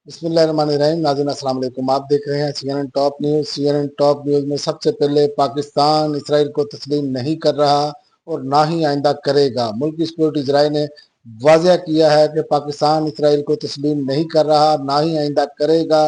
बिस्मिल्लाहिर्रहमानिर्रहीम। नाज़रीन अस्सलाम वालेकुम। आप देख रहे हैं CNN top news. CNN top news में सबसे पहले पाकिस्तान इसराइल को तस्लीम नहीं कर रहा और ना ही आइंदा करेगा। मुल्क की सिक्योरिटी ज़राए ने वाज़ह किया है कि पाकिस्तान इसराइल को तस्लीम नहीं कर रहा, ना ही आइंदा करेगा।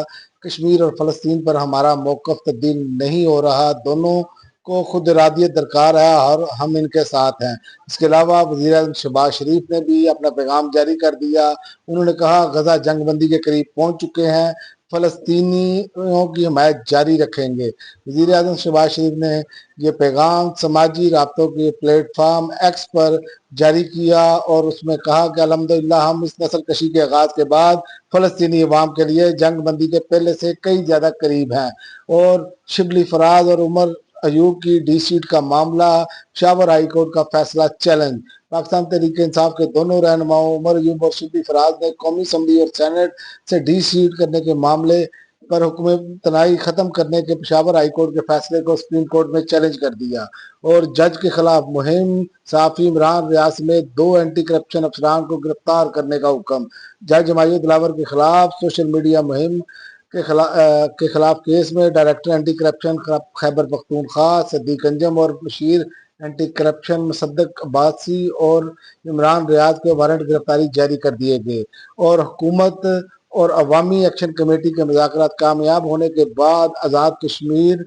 कश्मीर और फ़लस्तीन पर हमारा मौक़िफ़ तब्दील नहीं हो रहा। दोनों को खुद इरादियत दरकार है और हम इनके साथ हैं। इसके अलावा वज़ीर आज़म शहबाज शरीफ ने भी अपना पैगाम जारी कर दिया। उन्होंने कहा गजा जंग बंदी के करीब पहुंच चुके हैं, फ़लस्तीनियों की हमायत जारी रखेंगे। वज़ीर आज़म शहबाज शरीफ ने ये पैगाम समाजी राब्तों के प्लेटफार्म एक्स पर जारी किया और उसमें कहा कि अल्हम्दुलिल्लाह हम इस नस्ल कशी के आगाज़ के बाद फ़लस्तीनी अवाम के लिए जंग बंदी के पहले से कई ज़्यादा करीब हैं। और शिबली फराज और उमर अयूब की डी सीट का मामला, पेशावर हाई कोर्ट का फैसला चैलेंज। पाकिस्तान तहरीक इंसाफ के दोनों रहनुमाओं उमर अयूब और शिबली फराज ने कौमी असम्बली और सेनेट से डी सीट करने के मामले पर हुक्म तनाई खत्म करने के पेशावर हाई कोर्ट के फैसले को सुप्रीम कोर्ट में चैलेंज कर दिया। और जज के खिलाफ मुहिम, सहाफ़ी इमरान रियाज समेत 2 एंटी करप्शन अफसरान को गिरफ्तार करने का हुक्म। जज हमायूं दिलावर के खिलाफ सोशल मीडिया मुहिम के खिलाफ केस में director anti corruption Khyber Pakhtunkhwa Sadiq Anjum और बशीर एंटी करप्शन मुसद्दक अब्बासी और इमरान रियाज के वारंट गिरफ्तारी जारी कर दिए गए। और हुकूमत और अवामी एक्शन कमेटी के मुज़ाकरात कामयाब होने के बाद आज़ाद कश्मीर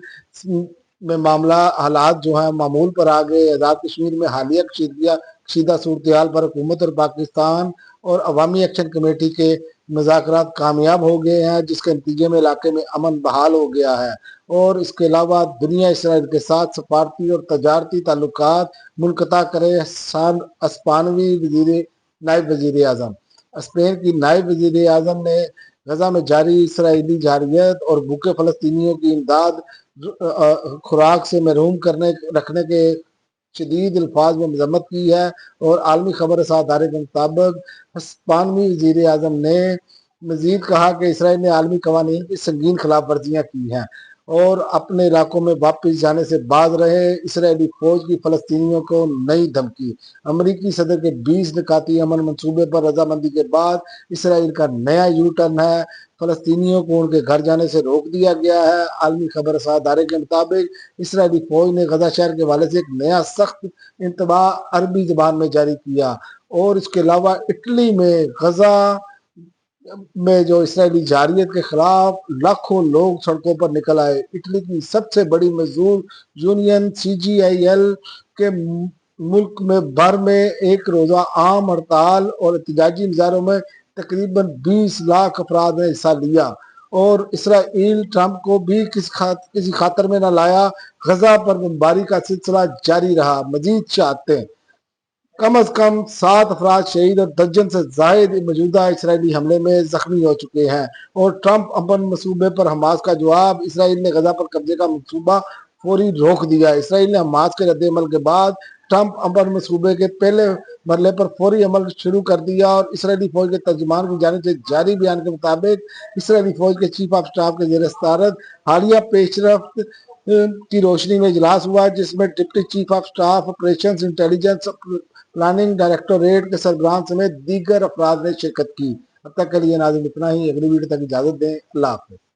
में मामला हालात जो हैं मामूल पर आ गए। आज़ाद कश्मीर में हालिया कशीदा सूरत हाल पर हुकूमत और पाकिस्तान और अवामी एक्शन कमेटी के मुज़ाकरात कामयाब हो गए हैं, जिसके नतीजे में इलाके में अमन बहाल हो गया है। और इसके अलावा दुनिया इसराइल के साथ सफारती और तजारती ताल्लुकात मुनक़ता करे। नायब वजीर आज़म स्पेन की नायब वजीर आज़म ने गजा में जारी इसराइली जारियत और भूखे फ़लस्तीनियों की इमदाद खुराक से महरूम रखने के शदीद अल्फाज में मजम्मत की है। और आलमी खबर रसा अदारे के मुताबिक स्पेनी वजीर आज़म ने मजीद कहा कि इसराइल ने आलमी कवानीन की संगीन खिलाफ वर्जियाँ की हैं और अपने इलाकों में वापस जाने से बाज रहे। इसराइली फौज की फ़लस्तीनियों को नई धमकी। अमरीकी सदर के 20 निकाती अमन मंसूबे पर रजामंदी के बाद इसराइल का नया यू टर्न है। फ़लस्तीनियों को उनके घर जाने से रोक दिया गया है। आलमी खबर रसा अदारे के मुताबिक इसराइली फौज ने गजा शहर के हवाले से एक नया सख्त इंतबाह अरबी जबान में जारी किया। और इसके अलावा इटली में गजा में जो इसराइली जारियत के खिलाफ लाखों लोग सड़कों पर निकल आए। इटली की सबसे बड़ी मजदूर यूनियन CGIL के मुल्क में भर में एक रोजा आम हड़ताल और एहतजाजी मुजाहरों में तकरीबन 20 लाख अफराद ने हिस्सा लिया। और इसराइल ट्रंप को भी किसी खातर में न लाया। गजा पर बमबारी का सिलसिला जारी रहा। मजीद चाहते कम अज कम 7 अफराद शहीद और दर्जन से जायद मौजूदा इसराइली हमले में जख्मी हो चुके हैं। और ट्रंप अमन मंसूबे पर हमास का जवाब। इसराइल ने गजा पर कब्जे का मंसूबा फौरी रोक दिया। इसराइल ने हमास के रद्द-ए-अमल के बाद ट्रंप अमन मंसूबे के पहले मरले पर फौरी अमल शुरू कर दिया। और इसराइली फौज के तर्जुमान की जानिब से जारी बयान के मुताबिक इसराइली फौज के चीफ ऑफ स्टाफ के ज़ेर सदारत हालिया पेशरफ्त की रोशनी में इजलास हुआ, जिसमें deputy chief of staff operations, intelligence, planning directorate के सरबराह समेत दीगर अफराद ने शिरकत की। अब तक के लिए नाज़रीन इतना ही। अगली वीडियो तक इजाज़त दें। अल्लाह हाफ़िज़।